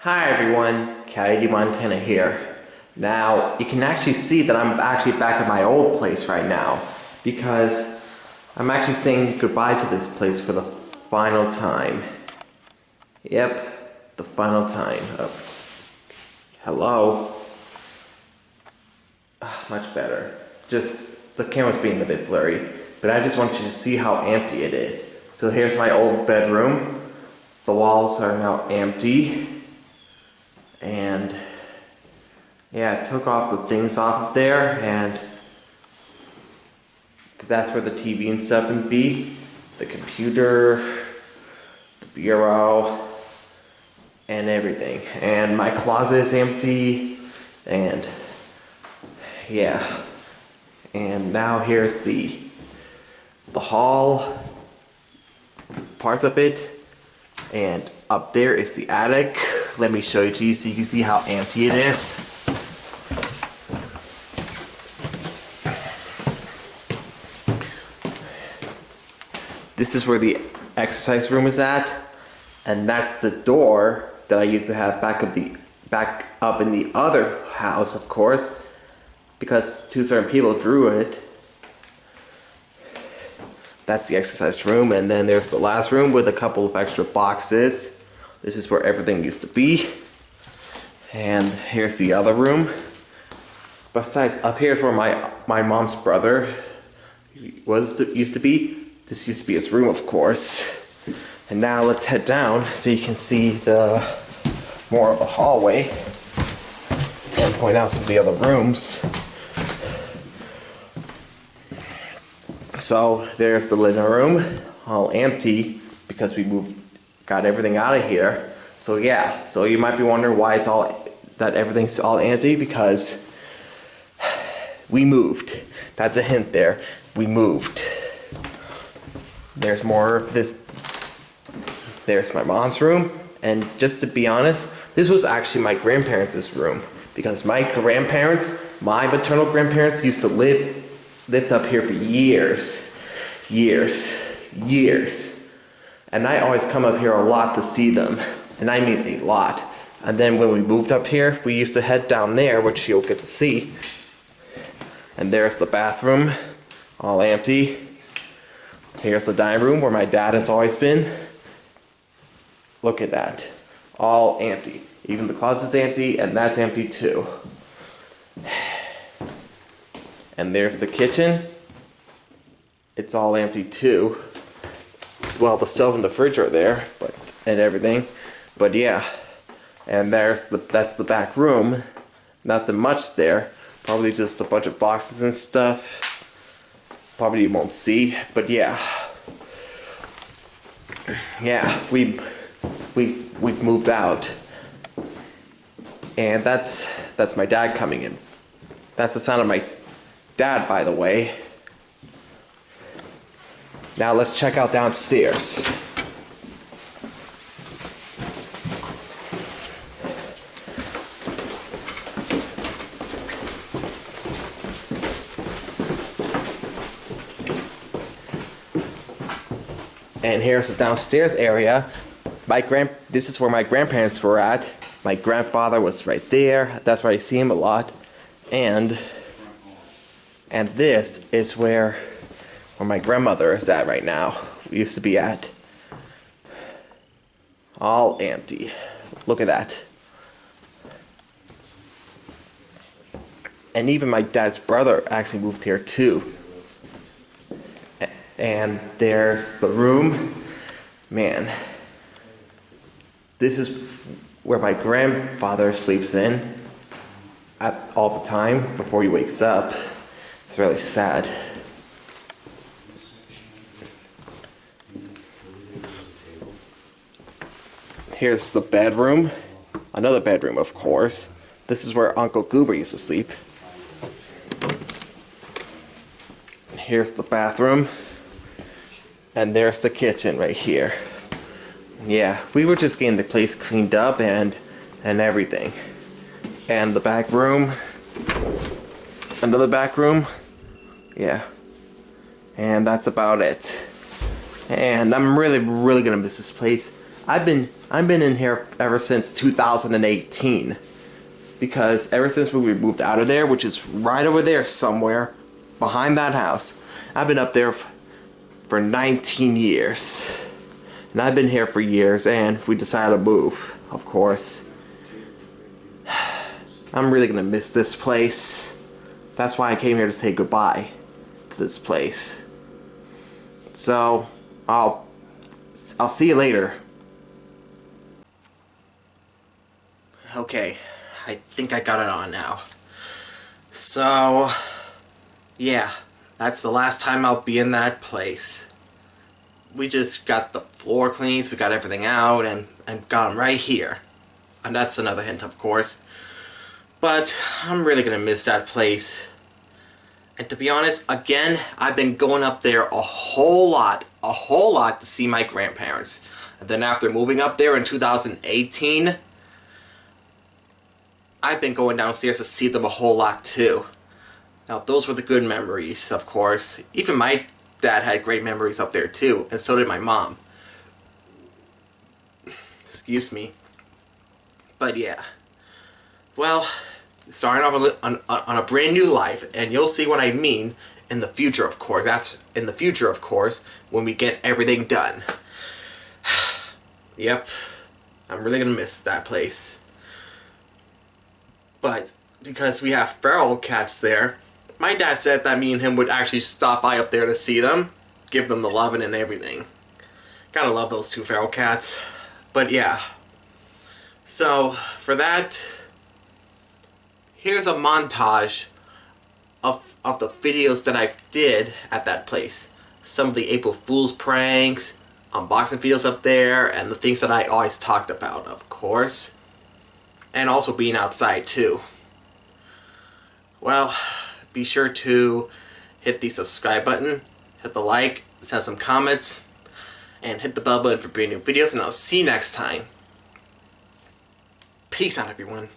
Hi everyone, Caddy Montana here. Now, you can actually see that I'm actually back at my old place right now because I'm actually saying goodbye to this place for the final time. Yep, the final time. Hello? Much better. Just, the camera's being a bit blurry, but I just want you to see how empty it is. So here's my old bedroom. The walls are now empty. And yeah, I took off the things off of there, and that's where the TV and stuff would be. The computer, the bureau, and everything. And my closet is empty, and yeah. And now here's the hall, parts of it, and up there is the attic. Let me show you to you so you can see how empty it is. This is where the exercise room is at, and that's the door that I used to have back up in the other house, of course, because two certain people drew it. That's the exercise room, and then there's the last room with a couple of extra boxes. This is where everything used to be. And here's the other room. Besides, up here is where my mom's brother used to be. This used to be his room, of course. And now let's head down so you can see more of the hallway and point out some of the other rooms. So there's the living room, all empty because we got everything out of here. So yeah, so you might be wondering why everything's all empty, because we moved. That's a hint there. We moved. There's more of this. There's my mom's room, and just to be honest, this was actually my grandparents' room, because my maternal grandparents used to lived up here for years. And I always come up here a lot to see them, and I mean a lot. And then when we moved up here, we used to head down there, which you'll get to see. And there's the bathroom, all empty. Here's the dining room where my dad has always been. Look at that, all empty. Even the closet's empty, and that's empty too. And there's the kitchen. It's all empty too. Well, the stove and the fridge are there, and everything. But yeah. And that's the back room. Nothing much there. Probably just a bunch of boxes and stuff. Probably you won't see, but yeah. Yeah, we've moved out. And that's my dad coming in. That's the sound of my dad, by the way. Now let's check out downstairs. And here's the downstairs area. This is where my grandparents were at. My grandfather was right there. That's where I see him a lot. And this is where my grandmother is at right now. We used to be at. All empty. Look at that. And even my dad's brother actually moved here too. And there's the room. Man, this is where my grandfather sleeps in all the time before he wakes up. It's really sad. Here's the bedroom. Another bedroom, of course. This is where Uncle Goober used to sleep. Here's the bathroom. And there's the kitchen right here. Yeah, we were just getting the place cleaned up and everything. And the back room. Another back room. Yeah. And that's about it. And I'm really gonna miss this place. I've been in here ever since 2018. Because ever since we moved out of there, which is right over there somewhere, behind that house, I've been up there for 19 years. And I've been here for years, and we decided to move, of course. I'm really gonna miss this place. That's why I came here to say goodbye to this place. So, I'll see you later. Okay, I think I got it on now. So, yeah, that's the last time I'll be in that place. We just got the floor cleans, we got everything out, and got them right here. And that's another hint, of course. But I'm really gonna miss that place. And to be honest, again, I've been going up there a whole lot to see my grandparents. And then after moving up there in 2018, I've been going downstairs to see them a whole lot too. Now, those were the good memories, of course. Even my dad had great memories up there too, and so did my mom. Excuse me. But yeah. Well, starting off on a brand new life, and you'll see what I mean in the future, of course. That's in the future, of course, when we get everything done. Yep. I'm really gonna miss that place. But because we have feral cats there, my dad said that me and him would actually stop by up there to see them, give them the loving and everything. Gotta love those two feral cats. But yeah. So, for that, here's a montage of the videos that I did at that place. Some of the April Fool's pranks, unboxing videos up there, and the things that I always talked about, of course. And also being outside too. Well, be sure to hit the subscribe button, hit the like, send some comments, and hit the bell button for brand new videos, and I'll see you next time. Peace out, everyone.